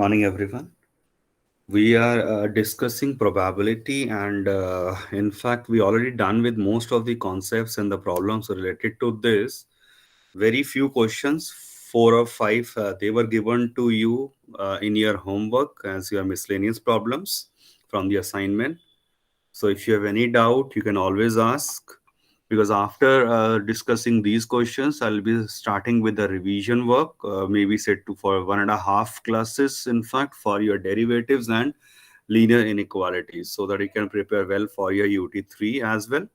Morning, everyone. We are discussing probability, and in fact, we already done with most of the concepts and the problems related to this. Very few questions, 4 or 5, they were given to you in your homework as your miscellaneous problems from the assignment. So, if you have any doubt, you can always ask. Because after discussing these questions, I'll be starting with the revision work, maybe set to for 1.5 classes, in fact, for your derivatives and linear inequalities, so that you can prepare well for your UT3 as well.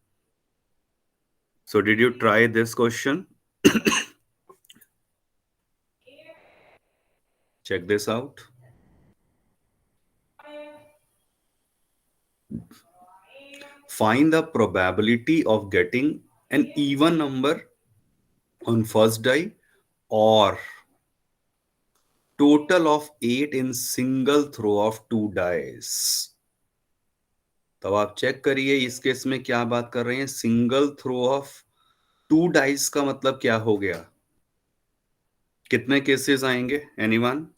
So did you try this question? Check this out. Find the probability of getting an even number on first die or total of 8 in single throw of 2 dice. तब आप check करिए इस case में क्या बात कर रहे हैं, सिंगल थ्रो ऑफ 2 डाइस का मतलब क्या हो गया, कितने केसेस आएंगे, anyone?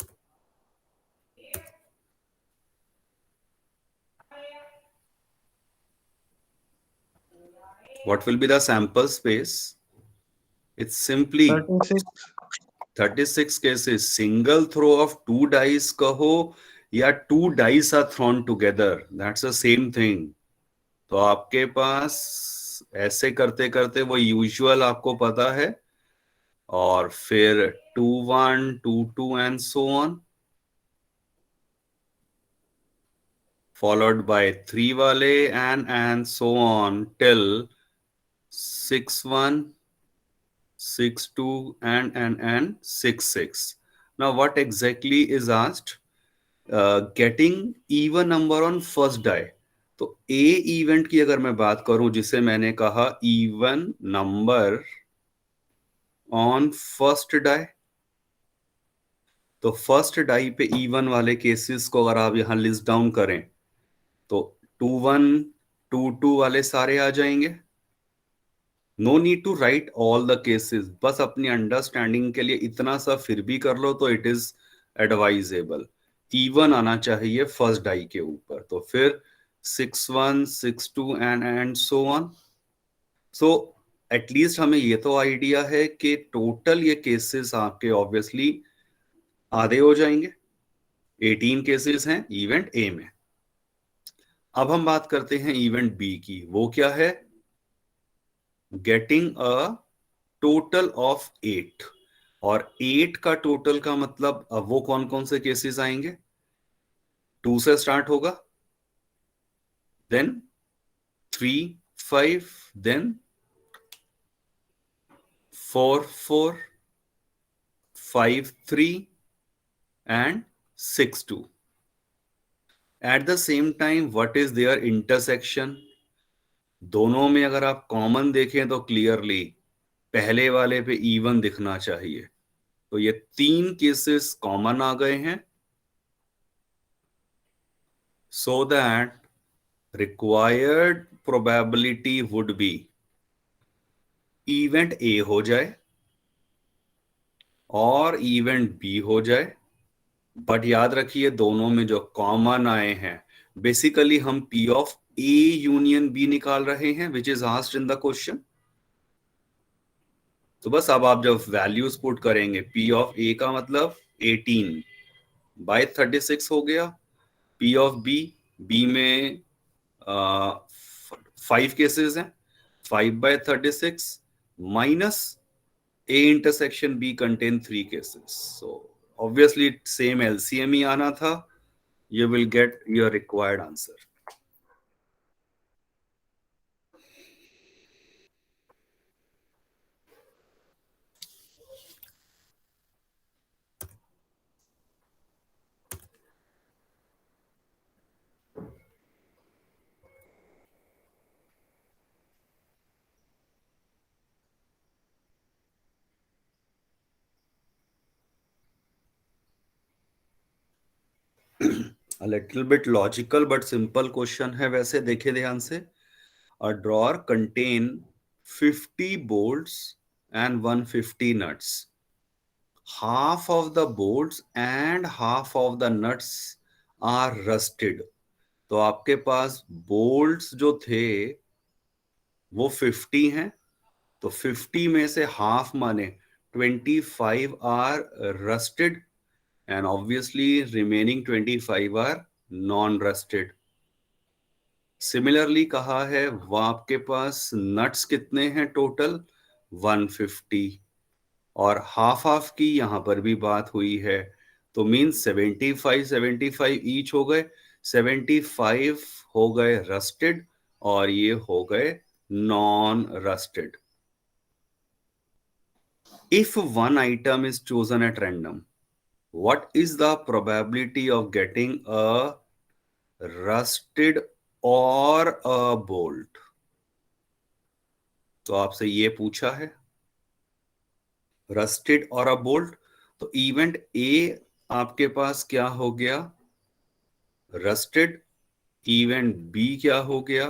What will be the sample space? It's simply 36 cases. Single throw of 2 dice कहो या 2 dice are thrown together, that's the same thing. तो आपके पास ऐसे करते करते वो यूजुअल आपको पता है, और फिर 2-1, 2-2 and so on, followed by 3 wale and so on till 6-1, 6-2 and 6-6. Now what exactly is asked? Getting even number on first die. तो ए इवेंट की अगर मैं बात करूं, जिसे मैंने कहा even number on first die, तो फर्स्ट डाई पे इवन वाले केसेस को अगर आप यहां लिस्ट डाउन करें तो 2-1, 2-2 वाले सारे आ जाएंगे. No need to write all the cases, बस अपनी अंडरस्टैंडिंग के लिए इतना सा फिर भी कर लो तो इट इज एडवाइजेबल. इवन आना चाहिए फर्स्ट डाई के ऊपर, तो फिर 6-1, 6-2 and so on. So at least हमें ये तो आइडिया है कि टोटल ये केसेस आपके ऑब्वियसली आधे हो जाएंगे. 18 केसेस हैं इवेंट ए में. अब हम बात करते हैं इवेंट बी की. वो क्या है? Getting a total of 8. और 8 का टोटल का मतलब अब वो कौन कौन से केसेस आएंगे? 2 से स्टार्ट होगा, then 3, 5, then 4, 4, 5, 3 and 6, 2. At the same time, what is their intersection? दोनों में अगर आप कॉमन देखें तो क्लियरली पहले वाले पे इवन दिखना चाहिए. तो ये 3 केसेस कॉमन आ गए हैं, so that required probability would be event A हो जाए और इवेंट बी हो जाए. बट याद रखिए दोनों में जो कॉमन आए हैं, बेसिकली हम P of A union B निकाल रहे हैं, which is asked in the question. तो बस अब आप जब वैल्यूज पुट करेंगे, पी ऑफ ए का मतलब 18 बाय 36 हो गया. पी ऑफ बी, बी में 5 केसेस हैं, 5/36 minus A intersection B contain 3 cases. So obviously same LCM ही आना था. You will get your required answer. A little bit logical but simple question है वैसे, देखे ध्यान से. A drawer contain 50 bolts and 150 nuts. half of the bolts and half of the nuts are rusted. तो आपके पास bolts जो थे वो 50 हैं, तो 50 में से हाफ माने 25 are rusted, and obviously remaining 25 are non rusted. Similarly कहा है वो आपके पास नट्स कितने हैं टोटल 150, और हाफ हाफ की यहां पर भी बात हुई है, तो मीन्स 75 ईच हो गए. 75 हो गए रस्टेड और ये हो गए non rusted. If one item is chosen at random, what is the probability of getting a rusted or a bolt? तो आपसे ये पूछा है रस्टेड और अ बोल्ट. तो इवेंट ए आपके पास क्या हो गया रस्टेड, इवेंट बी क्या हो गया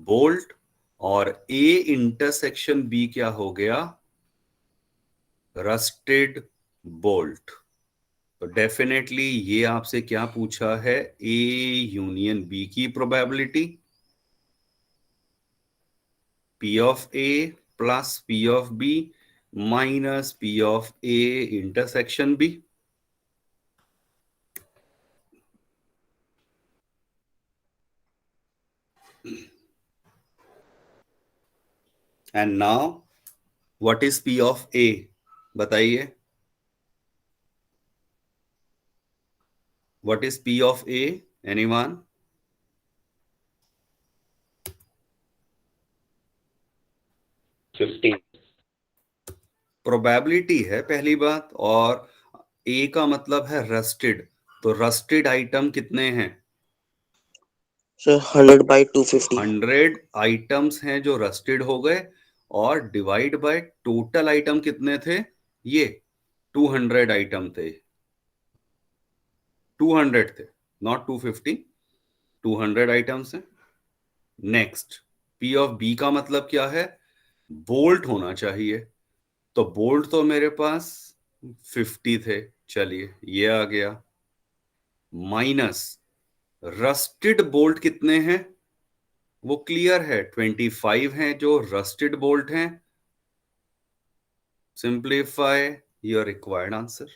बोल्ट, और ए इंटरसेक्शन बी क्या हो गया रस्टेड बोल्ट. तो डेफिनेटली ये आपसे क्या पूछा है ए यूनियन बी की probability. P of A plus P of B minus P of A intersection B. And now what is P of A, बताइए. What is P of A, anyone? Probability है पहली बात, और ए का मतलब है rusted. तो रस्टेड आइटम कितने हैं सर 100/250. 100 आइटम्स हैं जो रस्टेड हो गए, और डिवाइड बाय टोटल आइटम कितने थे ये 200 आइटम थे. 200 थे, नॉट 250. 200 आइटम्स हैं. नेक्स्ट, पी ऑफ बी का मतलब क्या है बोल्ट होना चाहिए. तो बोल्ट तो मेरे पास 50 थे, चलिए ये आ गया, माइनस रस्टेड बोल्ट कितने हैं वो क्लियर है 25 हैं जो रस्टेड बोल्ट हैं. Simplify your required answer.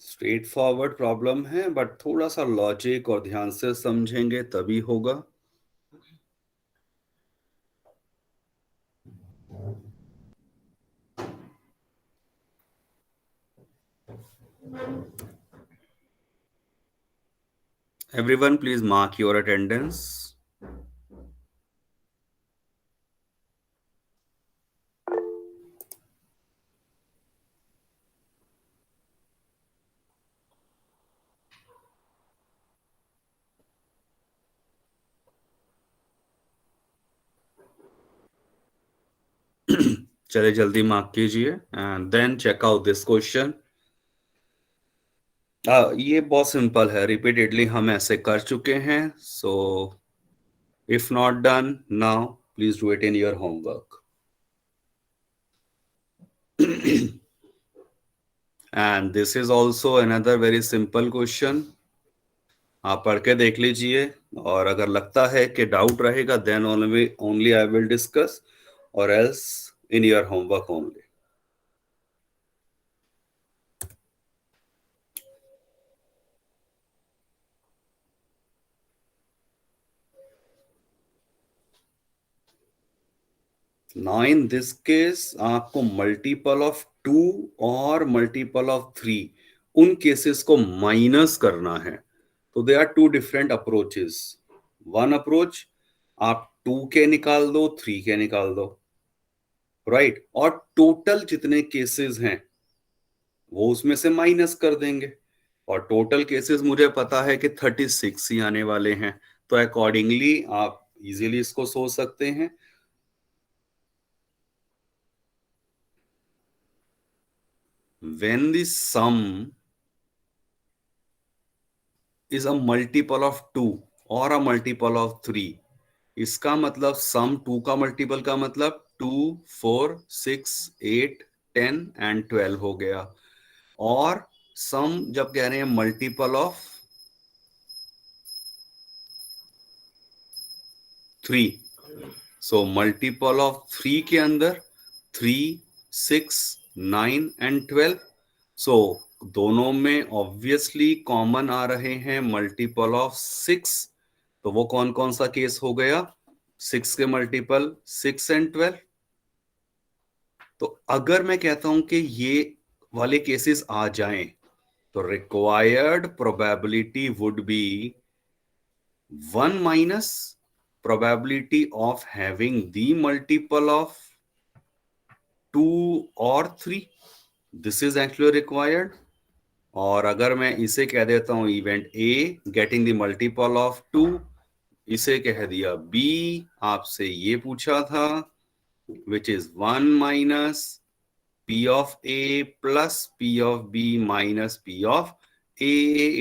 Straight forward problem है, बट थोड़ा सा लॉजिक और ध्यान से समझेंगे तभी होगा. Everyone, please mark your attendance. चले जल्दी मार्क कीजिए and then check out this question. ये बहुत सिंपल है, रिपीटेडली हम ऐसे कर चुके हैं. So if not done now, please do it in your homework. And this is also another very simple question. आप पढ़ के देख लीजिए, और अगर लगता है कि डाउट रहेगा then only I will discuss, और else in your homework only. 9 in this case आपको मल्टीपल ऑफ 2 और मल्टीपल ऑफ 3 उन केसेस को माइनस करना है. तो they are two different approaches. One approach, आप 2 के निकाल दो 3 के निकाल दो, राइट, और टोटल जितने केसेस हैं वो उसमें से माइनस कर देंगे. और टोटल केसेस मुझे पता है कि 36 ही आने वाले हैं. तो अकॉर्डिंगली आप इजीली इसको सोच सकते हैं. When the sum is a multiple of 2 और अ मल्टीपल ऑफ 3। इसका मतलब सम 2 का मल्टीपल का मतलब 2, 4, 6, 8, 10 एंड 12 हो गया। और सम जब कह रहे हैं multiple of 3, so multiple of 3 के अंदर 3, 6, 9 एंड 12। सो दोनों में ऑब्वियसली कॉमन आ रहे हैं मल्टीपल ऑफ 6। तो वो कौन कौन सा केस हो गया? 6 के मल्टीपल 6 एंड 12। तो अगर मैं कहता हूं कि ये वाले केसेस आ जाएं, तो required probability would be 1 minus probability of having the multiple of 2 और 3। This is actually required. और अगर मैं इसे कह देता हूं event A getting the multiple of 2, इसे कह दिया बी, आपसे ये पूछा था, which is 1 minus P of A plus P of B minus P of A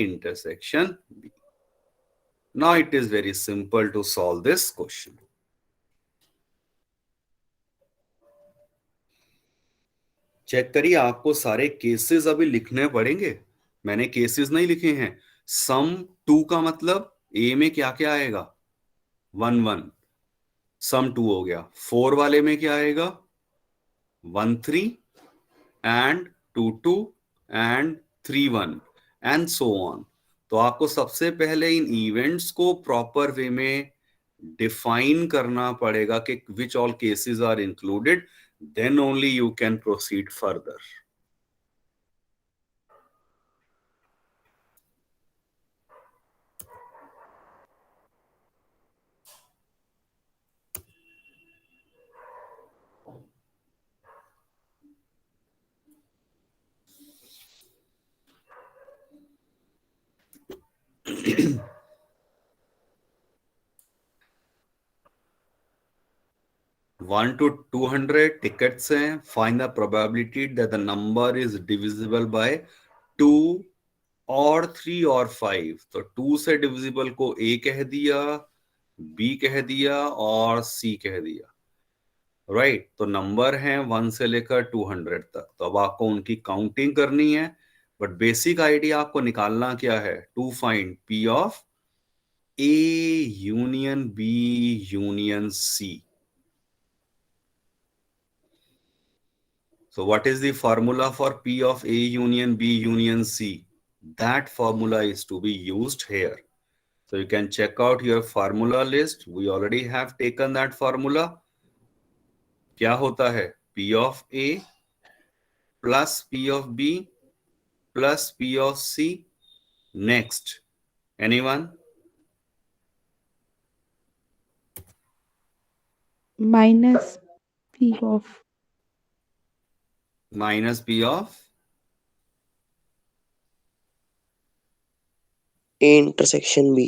intersection B. Now it is very simple to solve this question. Check करिए, आपको सारे केसेस अभी लिखने पड़ेंगे। मैंने केसेस नहीं लिखे हैं। सम 2 का मतलब ए में क्या क्या आएगा? 1 1, सम 2 हो गया। 4 वाले में क्या आएगा? 1 3 and 2 2 and 3 1 and so on. तो आपको सबसे पहले इन इवेंट्स को प्रॉपर वे में डिफाइन करना पड़ेगा कि which all cases are included, then only you can proceed further. 1 to 200 tickets हैं। Find the probability that the number is divisible by 2 और 3 और 5। तो 2 से डिविजिबल को ए कह दिया, बी कह दिया और सी कह दिया। राइट तो नंबर है 1 से लेकर 200 तक। तो अब आपको उनकी काउंटिंग करनी है, बट बेसिक आइडिया आपको निकालना क्या है? To find P of A union B union C. So what is the formula for P of A union B union C? That formula is to be used here. So you can check out your formula list. We already have taken that formula. क्या होता है? P of A plus P of B plus P of C. Next. Anyone? minus P of Minus P of A intersection B.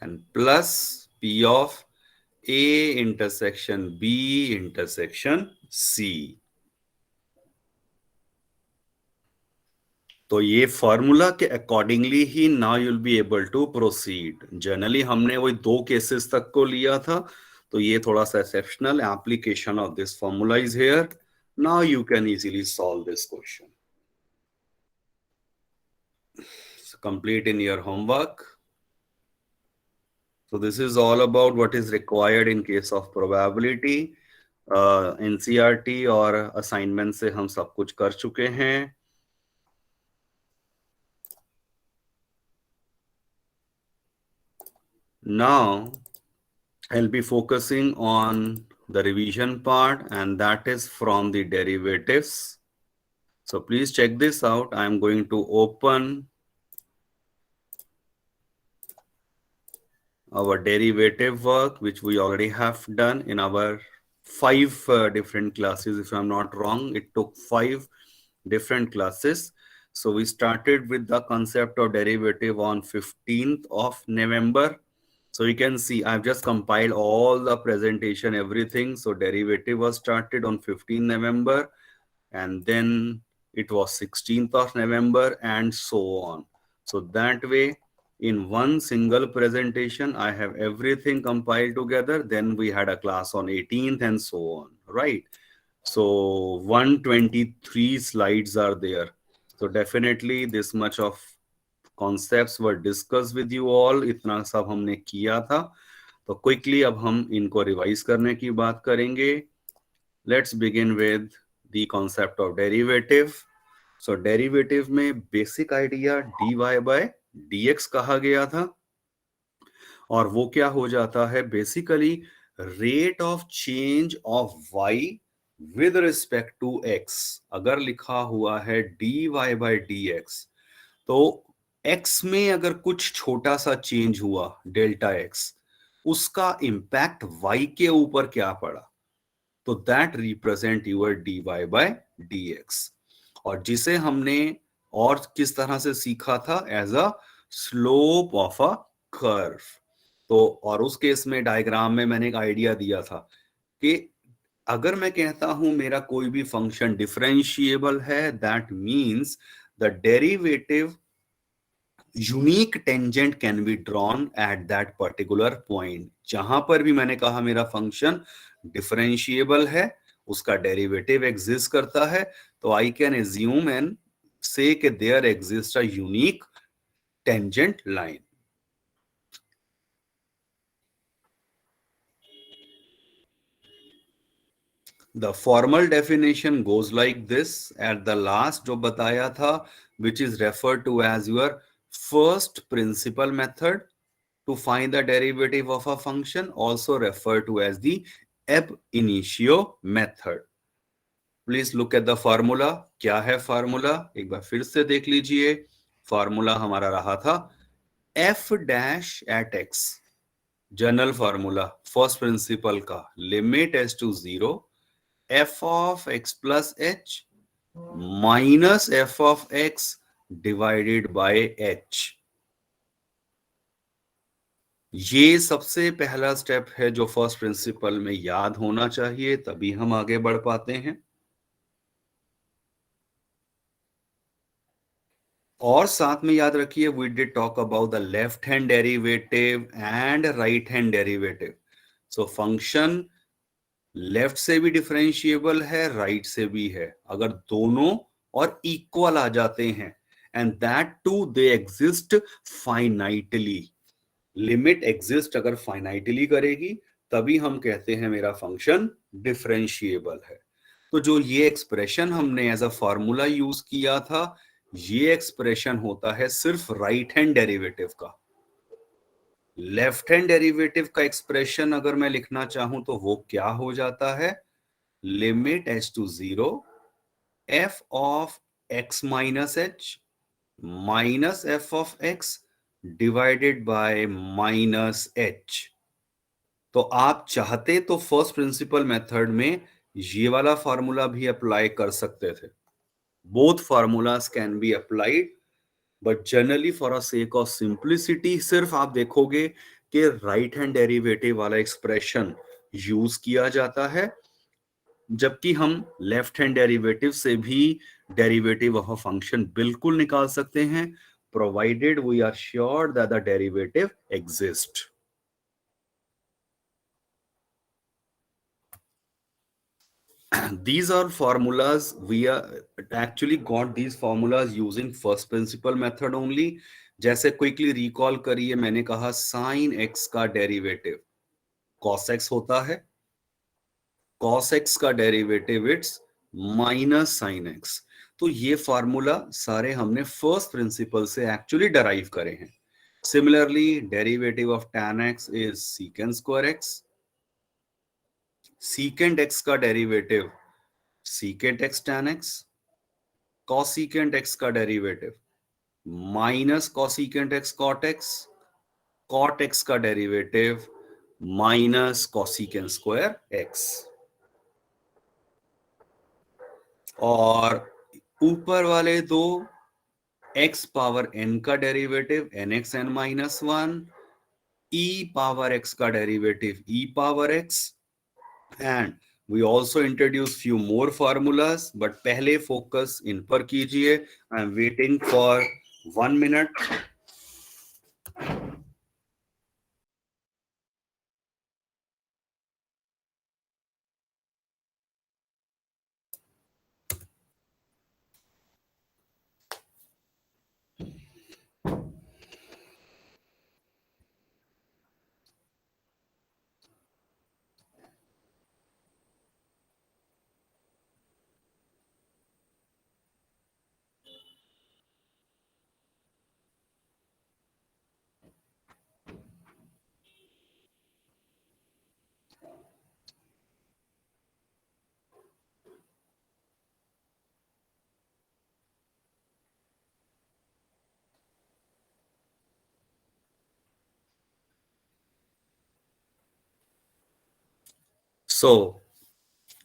and plus P of A intersection B intersection C. तो ये formula के accordingly ही now you will be able to proceed. Generally हमने वही 2 cases तक को लिया था, तो ये थोड़ा सा exceptional application of this formula is here. Now you can easily solve this question. Complete in your homework. So this is all about what is required in case of probability. NCERT और assignment से हम सब कुछ कर चुके हैं। Now I'll be focusing on the revision part, and that is from the derivatives. So please check this out. I'm going to open our derivative work, which we already have done in our 5 different classes. If I'm not wrong, it took 5 different classes. So we started with the concept of derivative on 15th of November. So you can see I've just compiled all the presentation, everything. So derivative was started on 15 November, and then it was 16th of November, and so on. So that way, in one single presentation, I have everything compiled together. Then we had a class on 18th and so on, right? So 123 slides are there. So definitely this much of concepts were discussed with you all. इतना सब हमने किया था. तो quickly अब हम इनको revise करने की बात करेंगे. Let's begin with the concept of derivative. So derivative में basic idea dy by dx कहा गया था, और वो क्या हो जाता है basically rate of change of y with respect to x. अगर लिखा हुआ है dy बाय dx, तो x में अगर कुछ छोटा सा चेंज हुआ डेल्टा x, उसका इंपैक्ट y के ऊपर क्या पड़ा, तो that represent your dy by dx. और जिसे हमने और किस तरह से सीखा था, as a slope of a curve. तो और उस केस में डायग्राम में मैंने एक आइडिया दिया था कि अगर मैं कहता हूं मेरा कोई भी फंक्शन डिफरेंशिएबल है, that means the derivative unique tangent can be drawn at that particular point. जहां पर भी मैंने कहा मेरा फंक्शन डिफरेंशिएबल है, उसका डेरिवेटिव एग्जिस्ट करता है, तो आई कैन एज्यूम एंड से कि there exist a unique tangent line. The formal definition goes like this. At the last जो बताया था, which is referred to as your first principal method to find the derivative of a function, also referred to as the ab initio method. Please look at the formula. क्या है formula? एक बार फिर से देख लीजिए. Formula हमारा रहा था f dash at x. General formula first principle का, limit s to 0 f of x plus h minus f of x divided by h. ये सबसे पहला स्टेप है जो फर्स्ट प्रिंसिपल में याद होना चाहिए, तभी हम आगे बढ़ पाते हैं. और साथ में याद रखिए, we did talk about the left hand derivative and right hand derivative. So function left से भी डिफरेंशिएबल है, राइट से भी है. अगर दोनों और इक्वल आ जाते हैं, and that too they exist finitely. Limit exist अगर फाइनाइटली करेगी, तभी हम कहते हैं मेरा फंक्शन डिफरेंशिएबल है. तो जो ये एक्सप्रेशन हमने एज अ फॉर्मूला यूज किया था, ये एक्सप्रेशन होता है सिर्फ राइट हैंड डेरिवेटिव का. लेफ्ट हैंड डेरिवेटिव का एक्सप्रेशन अगर मैं लिखना चाहूं तो वो क्या हो जाता है, limit h to 0 f of x minus h minus f of x divided by minus h. तो आप चाहते तो फर्स्ट प्रिंसिपल मेथड में ये वाला फॉर्मूला भी अप्लाई कर सकते थे. Both formulas can be applied, but generally for a sake of simplicity सिर्फ आप देखोगे कि राइट हैंड डेरिवेटिव वाला एक्सप्रेशन यूज किया जाता है, जबकि हम लेफ्ट हैंड डेरिवेटिव से भी डेरिवेटिव ऑफ अ फंक्शन बिल्कुल निकाल सकते हैं, provided we are sure that the derivative exist. These are formulas. We are actually got these formulas using first principle method only. जैसे क्विकली रिकॉल करिए, मैंने कहा साइन एक्स का डेरिवेटिव cos x होता है. cos x का derivative it's minus sine x. तो ये फॉर्मूला सारे हमने फर्स्ट प्रिंसिपल से एक्चुअली डराइव करे हैं. Similarly derivative of tan x is secant square x. secant x का derivative secant x tan x. cosecant x का derivative minus cosecant x cot x. cot x का derivative minus cosecant square x. और ऊपर वाले दो x power n का derivative nx n minus 1, e power x का derivative e power x, and we also introduce few more formulas, but पहले focus इन पर कीजिए. I am waiting for 1 minute. So,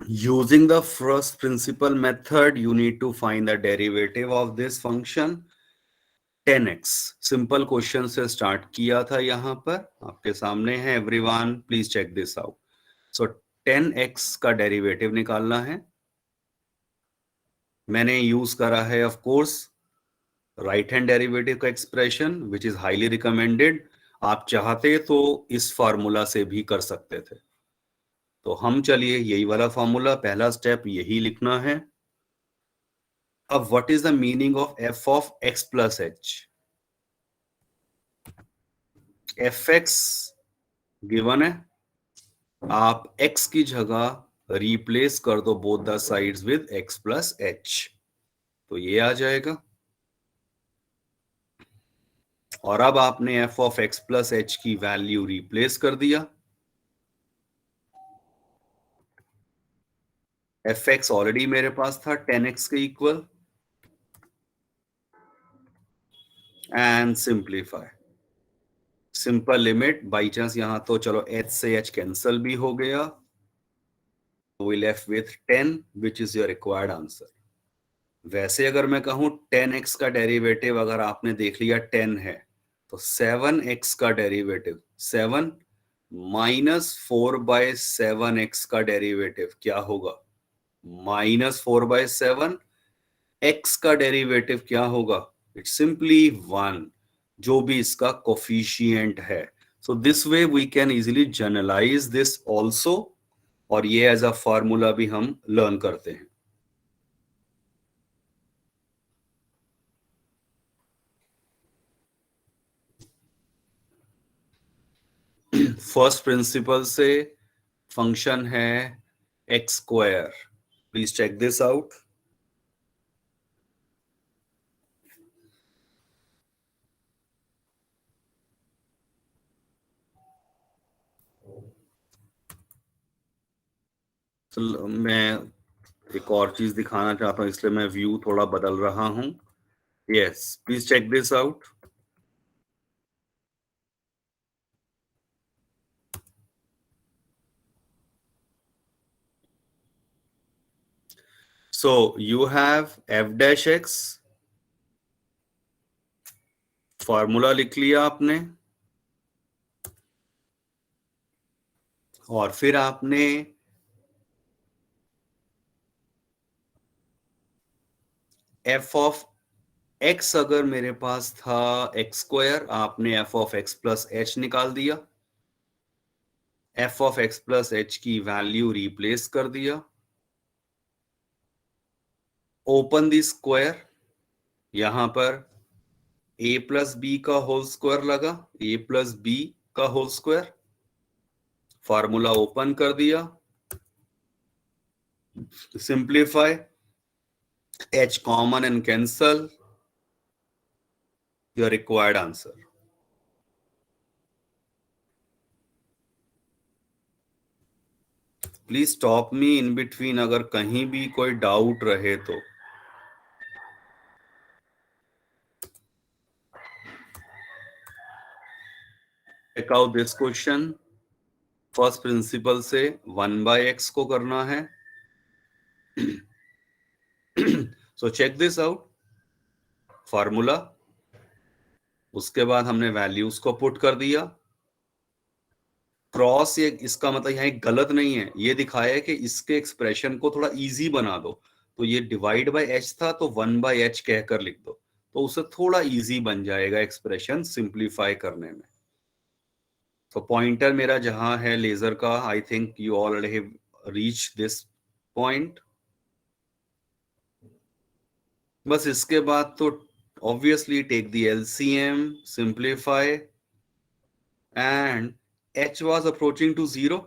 using the first principle method, you need to find the derivative of this function 10x. Simple question से start किया था. यहां पर आपके सामने है. Everyone please check this out. So 10x का derivative निकालना है. मैंने यूज करा है of course right hand derivative का expression, which is highly recommended. आप चाहते तो इस फॉर्मूला से भी कर सकते थे. तो हम चलिए यही वाला फॉर्मूला, पहला स्टेप यही लिखना है. अब what is the meaning of f of x plus h? fx given है, आप x की जगह रिप्लेस कर दो both the sides with x plus h, तो ये आ जाएगा. और अब आपने f of x plus h की वैल्यू रिप्लेस कर दिया. fx ऑलरेडी मेरे पास था 10x के equal, and simplify. Simple limit, by chance यहां तो चलो h से h कैंसल भी हो गया. We left with 10 which is your required answer. वैसे अगर मैं कहूं 10x का डेरिवेटिव अगर आपने देख लिया 10 है, तो 7x का डेरिवेटिव 7 माइनस 4/7x का डेरिवेटिव क्या होगा? -4/7. x का डेरिवेटिव क्या होगा? इट्स सिंपली 1, जो भी इसका कोफिशिएंट है. So this way we can easily generalise this also, और ये एज अ फॉर्मूला भी हम लर्न करते हैं. फर्स्ट प्रिंसिपल से फंक्शन है x square. Please check this out. मैं एक और चीज दिखाना चाहता हूं, इसलिए मैं व्यू थोड़ा बदल रहा हूं. Yes, please check this out. So you have f dash x, formula लिख लिया आपने, और फिर आपने f ऑफ x, अगर मेरे पास था एक्स स्क्वायर, आपने f of x plus h निकाल दिया. f of x plus h की वैल्यू रिप्लेस कर दिया. ओपन दी स्क्वायर, यहां पर a प्लस बी का होल स्क्वायर लगा, a प्लस बी का होल स्क्वायर. फॉर्मूला ओपन कर दिया. Simplify, h common and cancel, your required answer. Please stop me in between अगर कहीं भी कोई डाउट रहे तो. Check out this question. First principle से 1/x को करना है. So check this out. Formula, उसके बाद हमने वैल्यूज को पुट कर दिया. क्रॉस, ये इसका मतलब यहाँ एक गलत नहीं है, ये दिखाया है कि इसके एक्सप्रेशन को थोड़ा इजी बना दो। तो ये डिवाइड बाय एच था, तो 1/h कहकर लिख दो, तो उससे थोड़ा इजी बन जाएगा एक्सप्रेशन सिंप्लीफाई करने में। तो पॉइंटर मेरा जहां है लेजर का, I think you already have reach this point. बस इसके बाद तो obviously take the LCM, simplify, and h was approaching to 0,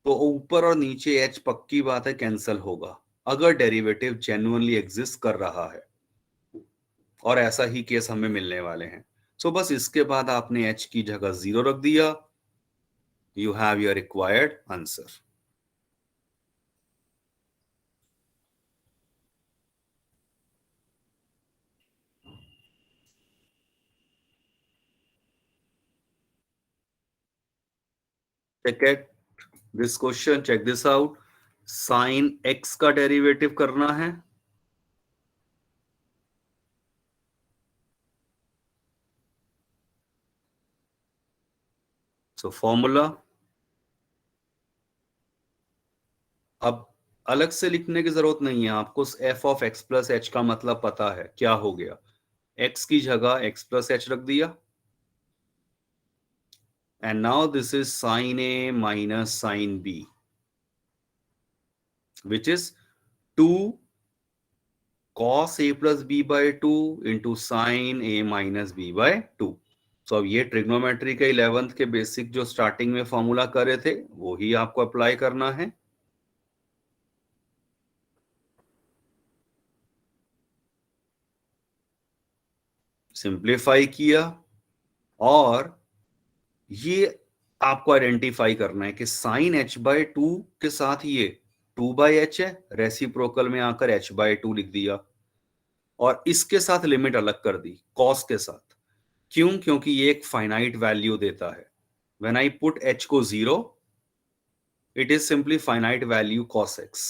तो ऊपर और नीचे h पक्की बात है कैंसिल होगा अगर डेरिवेटिव जेन्युइनली एग्जिस्ट कर रहा है, और ऐसा ही केस हमें मिलने वाले हैं। सो बस इसके बाद आपने h की जगह 0 रख दिया, you have your required answer. check this question, check this out. Sine x का डेरिवेटिव करना है, सो फॉर्मूला अब अलग से लिखने की जरूरत नहीं है आपको, F of x plus H का मतलब पता है क्या हो गया, x की जगह x प्लस एच रख दिया, and now this is sine A minus sine B, which is 2 cos a plus b by 2 into sin a minus b by 2। सो अब ये ट्रिग्नोमेट्री के 11th के बेसिक जो स्टार्टिंग में फॉर्मूला करे थे वो ही आपको अप्लाई करना है। सिंप्लीफाई किया, और ये आपको आइडेंटिफाई करना है कि साइन एच बाय टू के साथ ये 2/h है, रेसिप्रोकल में आकर h/2 लिख दिया, और इसके साथ लिमिट अलग कर दी कॉस के साथ। क्यों? क्योंकि ये एक फाइनाइट वैल्यू देता है। व्हेन आई पुट h को 0, it is simply finite value cos x।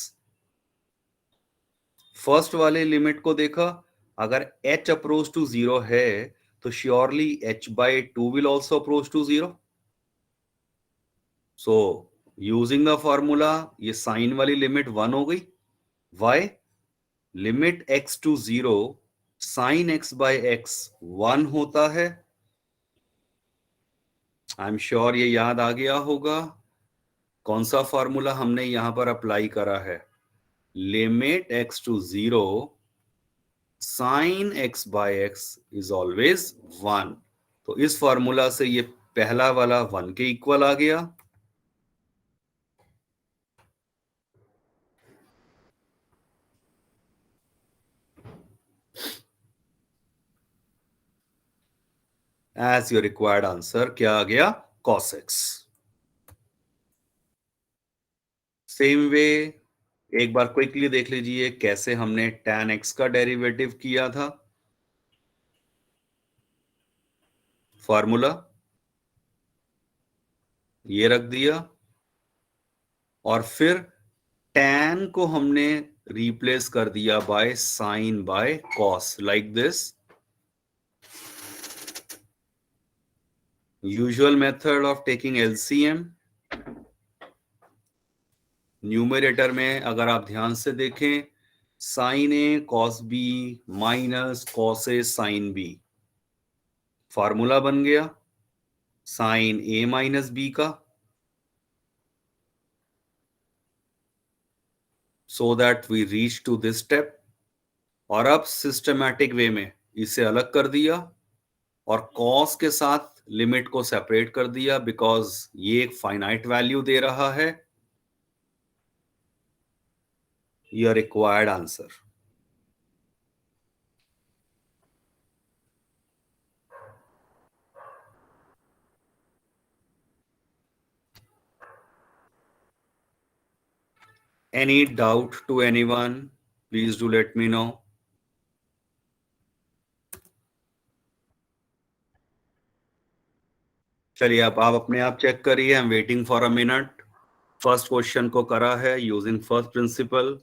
First वाले लिमिट को देखा, अगर h अप्रोच टू 0 है तो surely h/2 will also approach to 0। So using the formula, ये साइन वाली लिमिट 1 हो गई। Why? Limit x to 0, sine x by x 1 होता है। आई एम श्योर ये याद आ गया होगा कौन सा फॉर्मूला हमने यहां पर अप्लाई करा है। Limit x to 0, sine x by x is always 1। तो इस फॉर्मूला से ये पहला वाला 1 के इक्वल आ गया। एज योर रिक्वायर्ड आंसर क्या आ गया? cos x। सेम वे एक बार क्विकली देख लीजिए कैसे हमने tan x का डेरिवेटिव किया था। फॉर्मूला ये रख दिया, और फिर tan को हमने रिप्लेस कर दिया by sine by cos, like this. Usual method of taking LCM, numerator में अगर आप ध्यान से देखें, sine A cos B minus cos A sine B, formula बन गया साइन ए माइनस बी का, so that we reach to this step. और अब सिस्टमैटिक वे में इसे अलग कर दिया और कॉस के साथ लिमिट को सेपरेट कर दिया, बिकॉज ये एक फाइनाइट वैल्यू दे रहा है। Your required answer. Any doubt to anyone? Please do let me know. चलिए अब आप अपने आप चेक करिए। I am waiting for a minute. First question को करा है using first principle.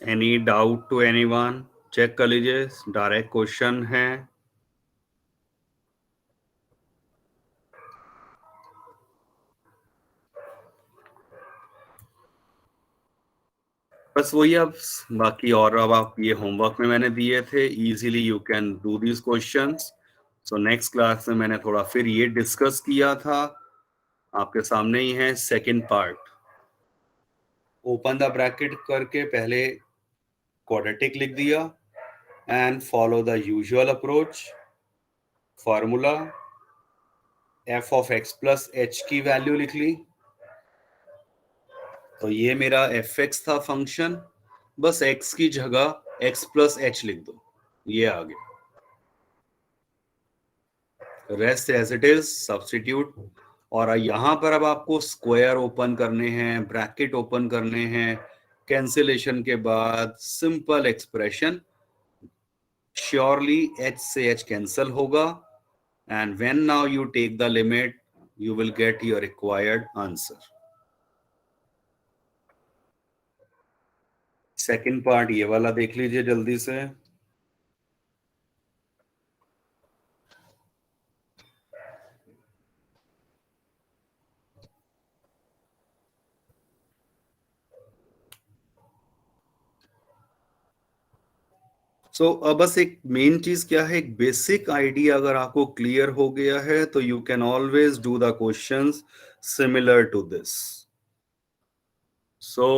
Any doubt to anyone? Check कर लीजिए, डायरेक्ट क्वेश्चन है। बस वही अब बाकी, और अब आप ये होमवर्क में मैंने दिए थे, easily you can do these questions. So next class में मैंने थोड़ा फिर ये डिस्कस किया था, आपके सामने ही है second part. Open the bracket करके पहले क्वाड्रेटिक लिख दिया and follow the usual approach. Formula F of x plus H की वैल्यू लिख ली, तो ये मेरा एफ एक्स था फंक्शन, बस एक्स की जगह एक्स प्लस एच लिख दो, ये आ गया। Rest as it is, substitute. और यहां पर अब आपको स्क्वायर ओपन करने हैं, ब्रैकेट ओपन करने हैं, कैंसिलेशन के बाद सिंपल एक्सप्रेशन, श्योरली एच से एच कैंसल होगा, and when now you take the limit you will get your required answer. Second part ये वाला देख लीजिए जल्दी से। अब बस एक मेन चीज क्या है, एक बेसिक आइडिया अगर आपको क्लियर हो गया है तो you can always do the questions similar to this. So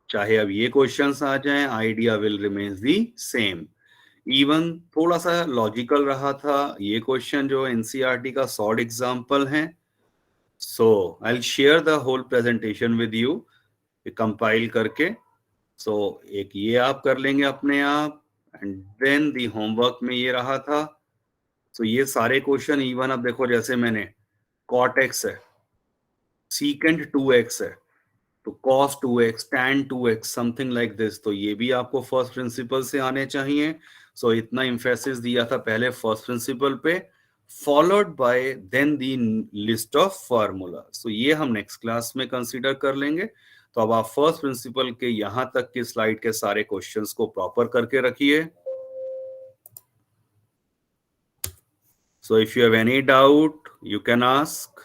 चाहे अब ये क्वेश्चंस आ जाएं, idea will remain the same. Even थोड़ा सा लॉजिकल रहा था ये क्वेश्चन जो एनसीईआरटी का सॉर्ट एग्जांपल है। So I will share the whole presentation with you compile करके। सो एक ये आप कर लेंगे अपने आप, एंड देन दी होमवर्क में ये रहा था। सो ये सारे क्वेश्चन इवन अब देखो, जैसे मैंने कॉट एक्स है, सीकेंट 2x है, तो cos 2x, tan 2x, something like this, तो ये भी आपको फर्स्ट प्रिंसिपल से आने चाहिए। सो इतना इम्फेसिस दिया था पहले फर्स्ट प्रिंसिपल पे, followed by then the list of formula. So ये हम नेक्स्ट क्लास में कंसीडर कर लेंगे। तो अब आप फर्स्ट प्रिंसिपल के यहां तक की स्लाइड के सारे क्वेश्चंस को प्रॉपर करके रखिए। So if you have any doubt you can ask,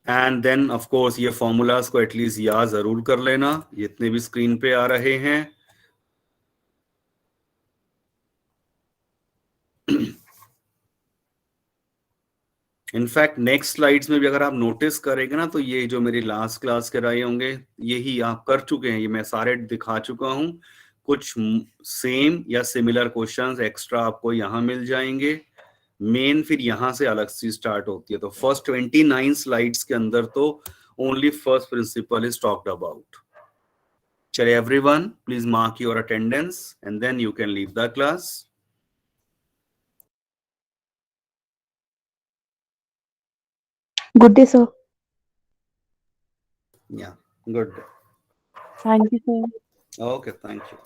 and then of course ये फॉर्मूलाज को एटलीस्ट याद जरूर कर लेना जितने भी स्क्रीन पे आ रहे हैं। इनफैक्ट नेक्स्ट स्लाइड्स में भी अगर आप नोटिस करेंगे ना, तो ये जो मेरी लास्ट क्लास कराए होंगे यही आप कर चुके हैं, ये मैं सारे दिखा चुका हूं। कुछ सेम या सिमिलर क्वेश्चंस एक्स्ट्रा आपको यहाँ मिल जाएंगे। मेन फिर यहां से अलग सी स्टार्ट होती है। तो फर्स्ट 29 स्लाइड्स के अंदर तो only first principle is talked about. चलिए everyone, please mark your attendance and then you can leave the class. Good day, sir. Yeah, good. Thank you, sir. Okay, thank you.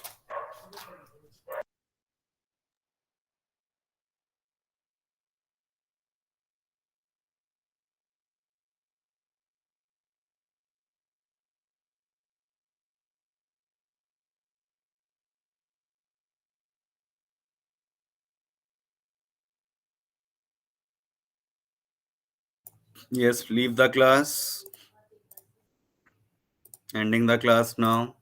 Yes, leave the class. Ending the class now.